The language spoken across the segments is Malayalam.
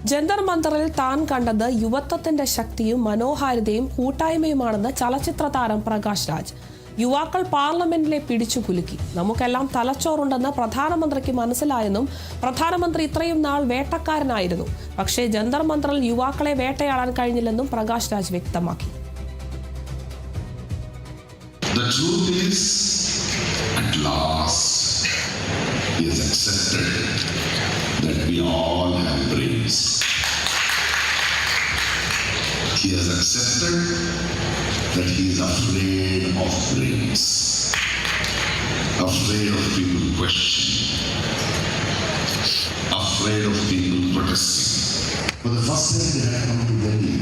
ജന്തർ മന്ദറിൽ താൻ കണ്ടത് യുവത്വത്തിന്റെ ശക്തിയും മനോഹാരിതയും കൂട്ടായ്മയുമാണെന്ന് ചലച്ചിത്ര താരം പ്രകാശ് രാജ്. യുവാക്കൾ പാർലമെന്റിലെ പിടിച്ചു കുലുക്കി. നമുക്കെല്ലാം തലച്ചോറുണ്ടെന്ന് പ്രധാനമന്ത്രിക്ക് മനസ്സിലായെന്നും പ്രധാനമന്ത്രി ഇത്രയും നാൾ വേട്ടക്കാരനായിരുന്നു, പക്ഷേ ജന്തർ മന്ദറിൽ യുവാക്കളെ വേട്ടയാടാൻ കഴിഞ്ഞില്ലെന്നും പ്രകാശ് രാജ് വ്യക്തമാക്കി. The truth is, at last, he has accepted that we all have brains. He has accepted that he is afraid of brains, afraid of people questioning, afraid of people protesting. For the first time they had come to Delhi.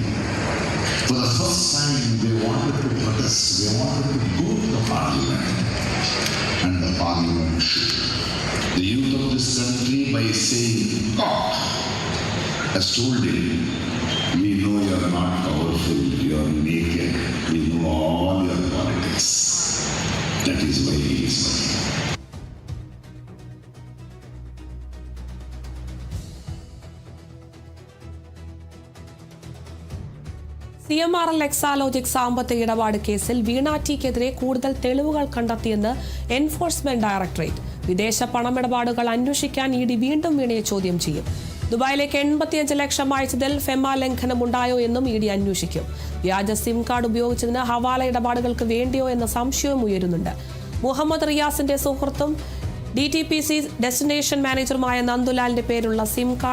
For the first time they wanted to protest, they wanted to go to the parliament, and the parliament shook. The youth of this country, by saying God, has told him, we know you are not powerful, you are naked, we know all your politics. That is why he is fighting. CMRL Exalogic സാമ്പത്തിക ഇടപാട് കേസിൽ വീണ ടിക്കെതിരെ കൂടുതൽ തെളിവുകൾ കണ്ടെത്തിയെന്ന് എൻഫോഴ്സ്മെന്റ് ഡയറക്ടറേറ്റ്. വിദേശ പണമിടപാടുകൾ അന്വേഷിക്കാൻ ED വീണ്ടും വീണയെ ചോദ്യം ചെയ്യും. ദുബായിലേക്ക് 85 ലക്ഷം അയച്ചതിൽ ഫെമ ലംഘനം ഉണ്ടായോ എന്നും ED അന്വേഷിക്കും. വ്യാജ സിം കാർഡ് ഉപയോഗിച്ചതിന് ഹവാല ഇടപാടുകൾക്ക് വേണ്ടിയോ എന്ന സംശയവും ഉയരുന്നുണ്ട്. മുഹമ്മദ് റിയാസിന്റെ സുഹൃത്തും DTPC ഡെസ്റ്റിനേഷൻ മാനേജറുമായ നന്ദുലാലിന്റെ പേരുള്ള സിം കാർഡ്